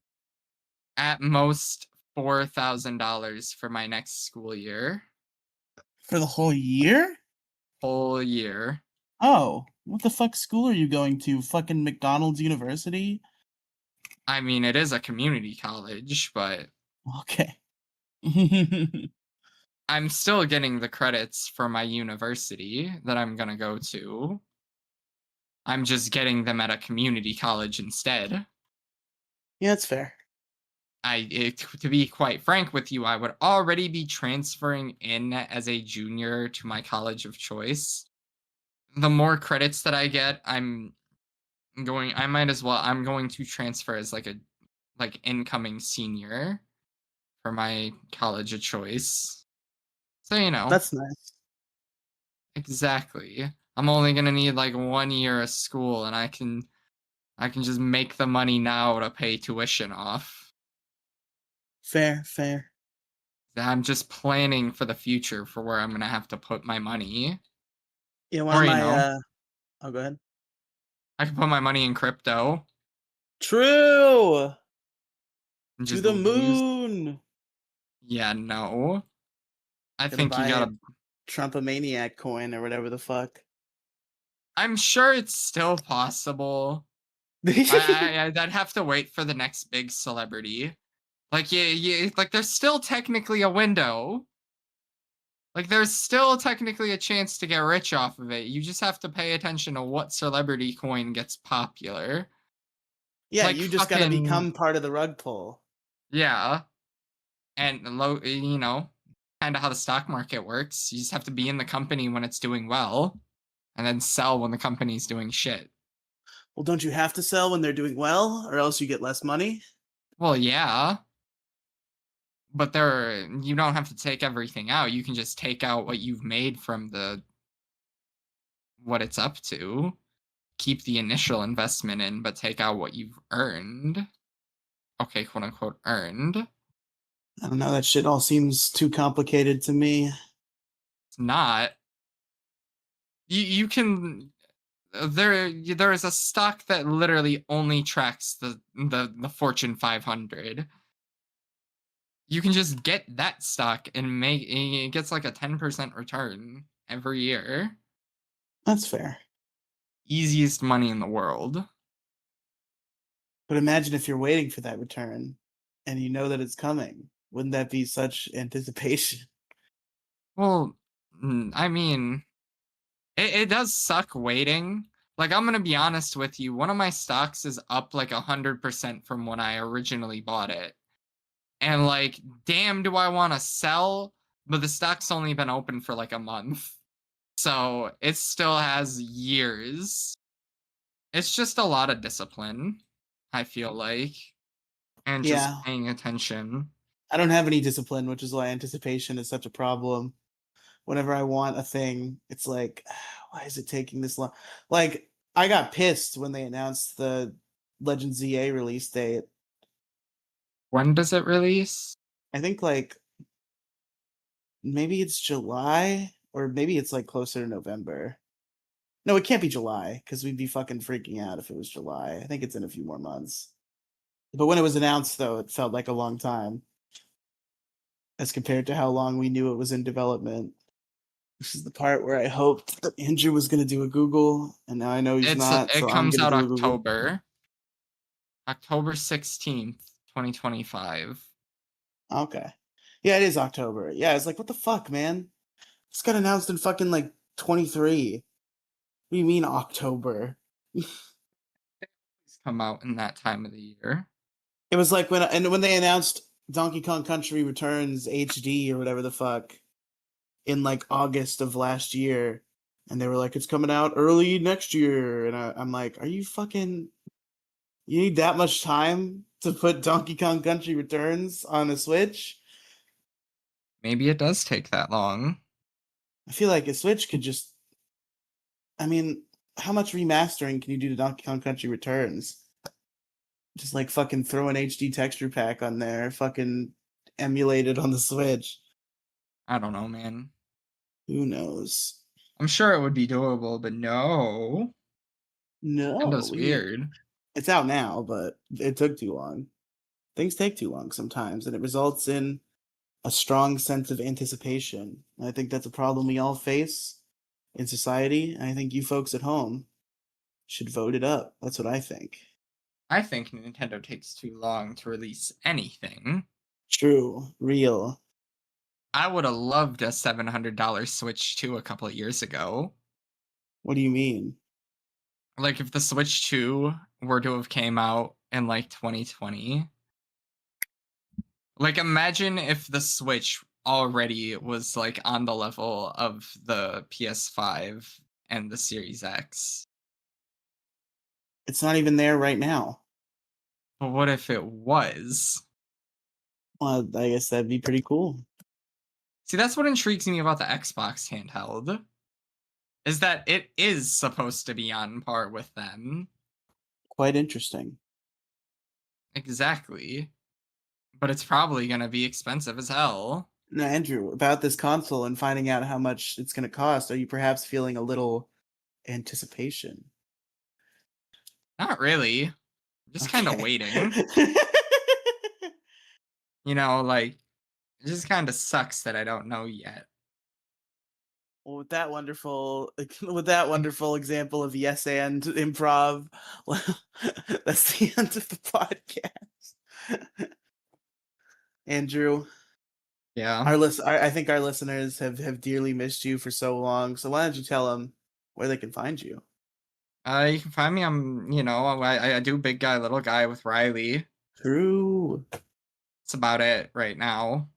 at most $4,000 for my next school year, For the whole year? whole year. Oh, what the fuck school are you going to? Fucking McDonald's University? I mean, it is a community college, but Okay. I'm still getting the credits for my university that I'm gonna go to. I'm just getting them at a community college instead. Yeah, it's fair. To be quite frank with you, I would already be transferring in as a junior to my college of choice. The more credits that I get, I might as well, I'm going to transfer as like a, like incoming senior for my college of choice. So, That's nice. exactly. I'm only gonna need like 1 year of school and I can just make the money now to pay tuition off. Fair, fair. I'm just planning for the future for where I'm gonna have to put my money. Yeah, one of Or, my oh, go ahead. I can put my money in crypto True. and To just the lose. moon. Yeah, no. I Gonna think you buy gotta. Trumpomaniac coin or whatever the fuck. I'm sure it's still possible. I'd have to wait for the next big celebrity. Like, like there's still technically a window. Like, there's still technically a chance to get rich off of it. You just have to pay attention to what celebrity coin gets popular. Yeah, Like, you just gotta fucking, become part of the rug pull. yeah. And kind of how the stock market works. You just have to be in the company when it's doing well and then sell when the company's doing shit. Well, don't you have to sell when they're doing well, or else you get less money? Well, yeah, but you don't have to take everything out. You can just take out what you've made from the what it's up to. Keep the initial investment in, but take out what you've earned. Okay, quote unquote earned. I don't know. That shit all seems too complicated to me. It's not. You can there is a stock that literally only tracks the Fortune 500. You can just get that stock and make it gets like a 10% return every year. That's fair. Easiest money in the world. But imagine if you're waiting for that return and you know that it's coming. Wouldn't that be such anticipation? Well, I mean, it does suck waiting. Like, I'm gonna be honest with you, one of my stocks is up like 100% from when I originally bought it. And like, damn, do I want to sell? But the stock's only been open for like a month. So it still has years. It's just a lot of discipline, I feel like, and just Yeah. paying attention. I don't have any discipline, which is why anticipation is such a problem. Whenever I want a thing, it's like, why is it taking this long? Like, I got pissed when they announced the Legend ZA release date. When does it release? I think like maybe it's July or maybe it's like closer to November. No, it can't be July because we'd be fucking freaking out if it was July. I think it's in a few more months. But when it was announced, though, it felt like a long time as compared to how long we knew it was in development. This is the part where I hoped that Andrew was going to do a Google, and now I know he's not, It so I'm comes going to out do a Google. October. October 16th, 2025. Okay. Yeah, it is October. Yeah, it's like, what the fuck, man? This got announced in fucking like 23. What do you mean October? Come out in that time of the year. It was like when they announced Donkey Kong Country Returns HD or whatever the fuck in like August of last year, and they were like, it's coming out early next year, and I'm like, are you fucking? You need that much time to put Donkey Kong Country Returns on a Switch? Maybe it does take that long. I feel like a Switch could just. I mean, how much remastering can you do to Donkey Kong Country Returns? Just like fucking throw an HD texture pack on there, fucking emulate it on the Switch. I don't know, man. Who knows? I'm sure it would be doable, but no. No, Nintendo's weird. it's out now, but it took too long. Things take too long sometimes, and it results in a strong sense of anticipation. And I think that's a problem we all face in society. And I think you folks at home should vote it up. That's what I think. I think Nintendo takes too long to release anything. True, real. I would have loved a $700 Switch 2 a couple of years ago. What do you mean? Like if the Switch 2 were to have came out in like 2020. Like imagine if the Switch already was like on the level of the PS5 and the Series X. It's not even there right now. But what if it was? Well, I guess that'd be pretty cool. See, that's what intrigues me about the Xbox handheld. Is that it is supposed to be on par with them. Quite interesting. Exactly. But it's probably going to be expensive as hell. Now, Andrew, about this console and finding out how much it's going to cost, are you perhaps feeling a little anticipation? Not really. I'm just kind of Okay. waiting. You know, like, it just kind of sucks that I don't know yet. Well, with that wonderful example of yes and improv, that's the end of the podcast. Andrew, Yeah. I think our listeners have dearly missed you for so long. So why don't you tell them where they can find you? You can find me on, I do Big Guy, Little Guy with Riely. True. That's about it right now.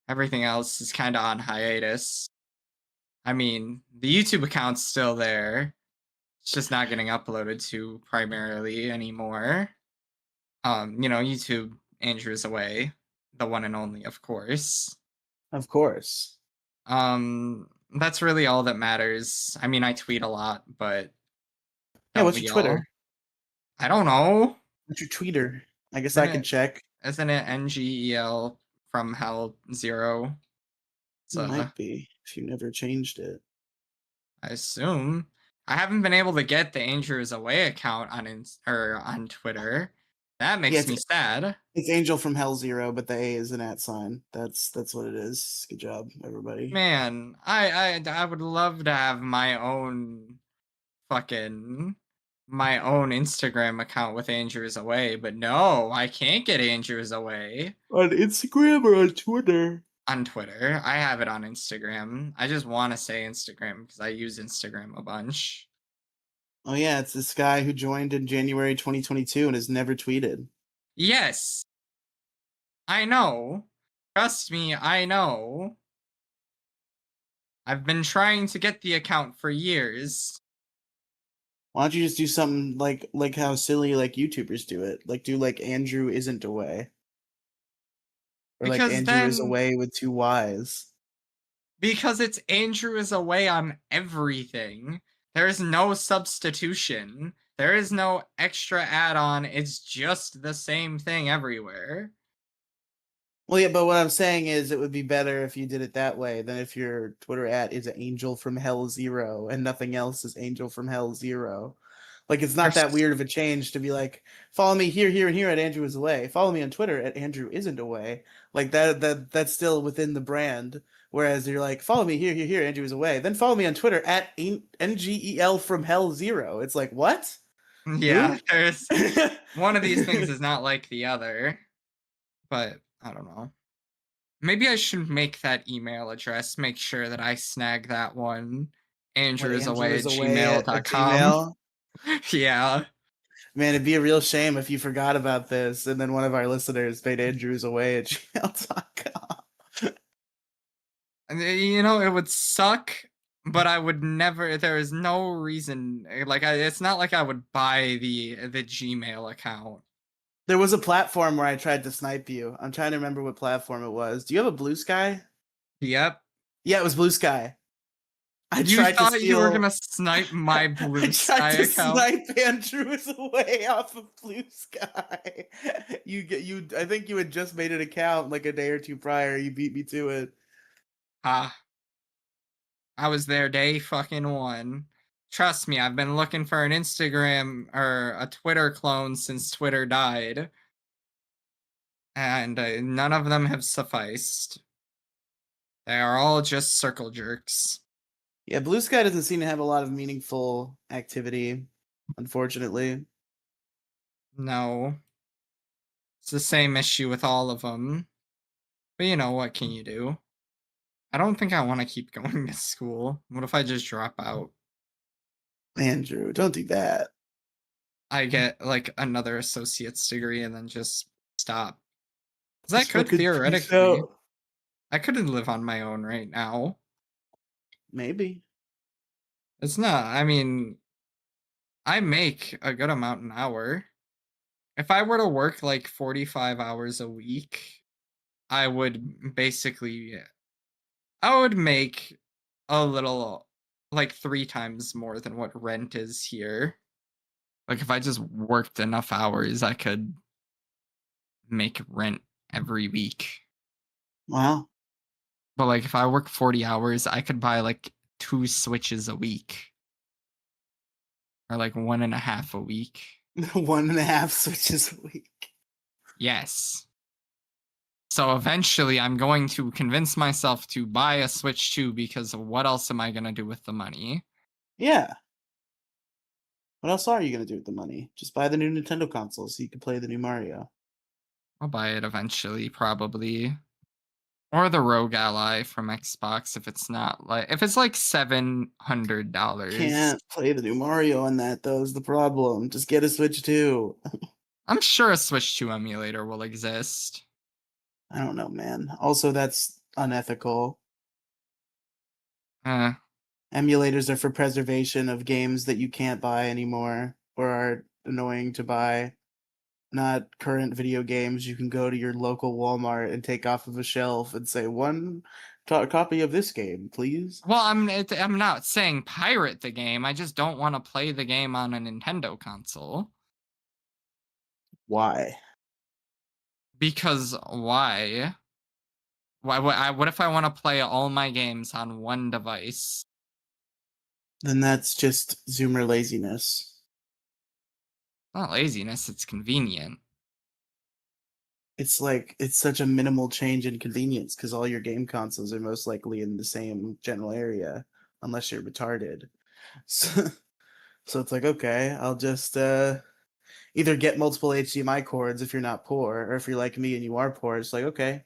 Everything else is kind of on hiatus. I mean, the YouTube account's still there. It's just not getting uploaded to primarily anymore. YouTube, Andrewisaway, the one and only, of course. Of course. That's really all that matters. I mean, I tweet a lot, but Yeah, don't what's we your all? Twitter? I don't know. What's your tweeter? I guess Isn't I can it- check. Isn't it NGEL from Hell 0? It's It might be if you never changed it. I assume. I haven't been able to get the Andrewisaway account on Twitter. That makes me sad. It's Angel from Hell 0, but the A is an @ sign. That's what it is. Good job, everybody. Man, I would love to have my own Instagram account with Andrewisaway, but no, I can't get Andrewisaway On Instagram or on Twitter? on Twitter. I have it on Instagram. I just want to say Instagram because I use Instagram a bunch. Oh yeah, it's this guy who joined in January 2022 and has never tweeted. Yes. I know. Trust me, I know. I've been trying to get the account for years. Why don't you just do something like how silly like YouTubers do it? Like do like Andrew isn't away. Or like Because Andrew is then away with 2 Y's. Because it's Andrewisaway on everything. There is no substitution. There is no extra add-on. It's just the same thing everywhere. Well, yeah, but what I'm saying is it would be better if you did it that way than if your Twitter @ is Angel from Hell 0 and nothing else is Angel from Hell 0. Like, it's not that weird of a change to be like, follow me here, here, and here at Andrewisaway. Follow me on Twitter at Andrew isn't away. Like that's still within the brand. Whereas you're like, follow me here, here, here, Andrewisaway. Then follow me on Twitter at NGEL from Hell 0. It's like, what? Yeah, Who? there's one of these things is not like the other, but I don't know. Maybe I should make that email address, make sure that I snag that one. What, Andrewisaway at Andrewisaway at gmail.com. Gmail? Yeah. Man, it'd be a real shame if you forgot about this and then one of our listeners made Andrews away at gmail.com. And, it would suck, but I would never. There is no reason. Like, it's not like I would buy the Gmail account. There was a platform where I tried to snipe you. I'm trying to remember what platform it was. Do you have a Blue Sky? Yep. Yeah, it was Blue Sky. I You tried to thought you were steal. gonna snipe my I Blue tried Sky to account? snipe Andrews away off of Blue Sky. I think you had just made an account like a day or two prior. You beat me to it. Ah, I was there day fucking one. Trust me, I've been looking for an Instagram or a Twitter clone since Twitter died, and none of them have sufficed. They are all just circle jerks. Yeah, Blue Sky doesn't seem to have a lot of meaningful activity, unfortunately. No, it's the same issue with all of them. But what can you do? I don't think I want to keep going to school. What if I just drop out? Andrew, don't do that. I get like another associate's degree and then just stop. Because I Just could fucking peace theoretically, out. I could live on my own right now. Maybe. It's not, I mean, I make a good amount an hour. If I were to work like 45 hours a week, I would basically, I would make a little, like 3 times more than what rent is here. Like if I just worked enough hours, I could make rent every week. Wow. But like if I work 40 hours, I could buy like 2 Switches a week. Or like 1.5 a week. 1.5 Switches a week. Yes. So eventually I'm going to convince myself to buy a Switch 2 because what else am I going to do with the money? Yeah. What else are you gonna do with the money? Just buy the new Nintendo console so you can play the new Mario. I'll buy it eventually, probably. Or the Rogue Ally from Xbox if it's like $700. Can't play the new Mario on that though, is the problem. Just get a Switch 2. I'm sure a Switch 2 emulator will exist. I don't know, man. Also, that's unethical. Eh. Emulators are for preservation of games that you can't buy anymore or are annoying to buy. Not current video games you can go to your local Walmart and take off of a shelf and say, one copy of this game, please. Well, I'm not saying pirate the game. I just don't want to play the game on a Nintendo console. Why? Because why? What if I want to play all my games on one device? Then that's just Zoomer laziness. Not laziness, it's convenient. It's like it's such a minimal change in convenience because all your game consoles are most likely in the same general area, unless you're retarded. So, so it's like, okay, I'll just either get multiple HDMI cords if you're not poor, or if you're like me and you are poor, it's like, okay,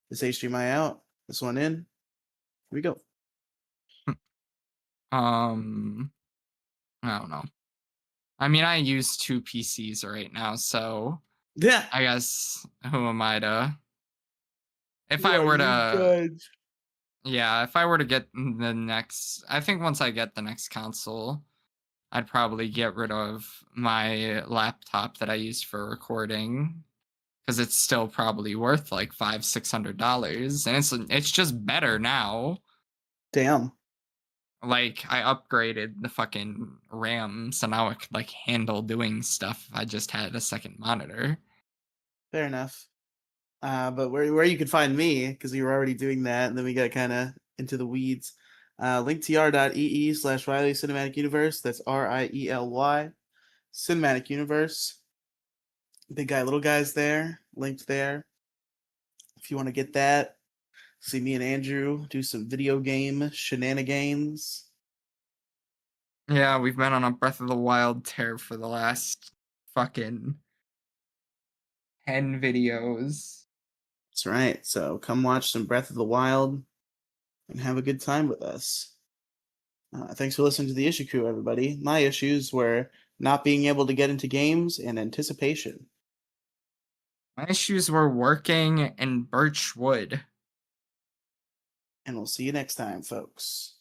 this HDMI out, this one in, here we go. I don't know. I mean, I use 2 PCs right now, so Yeah, I guess who am I to? If who I are were you, to, judge? yeah, if I were to get the next, I think once I get the next console, I'd probably get rid of my laptop that I used for recording because it's still probably worth like $500-600, and it's just better now. Damn. Like I upgraded the fucking RAM, so now it could like handle doing stuff if I just had a second monitor. Fair enough. But where you could find me, because we were already doing that, and then we got kind of into the weeds. linktr.ee/Riely Cinematic Universe. That's Riely Cinematic Universe. Big guy, little guys there, linked there. If you want to get that, see me and Andrew do some video game shenanigans. Yeah, we've been on a Breath of the Wild tear for the last fucking 10 videos. That's right. So come watch some Breath of the Wild and have a good time with us. Thanks for listening to the Issue Crew, everybody. My issues were not being able to get into games and anticipation. My issues were working in Birchwood. And we'll see you next time, folks.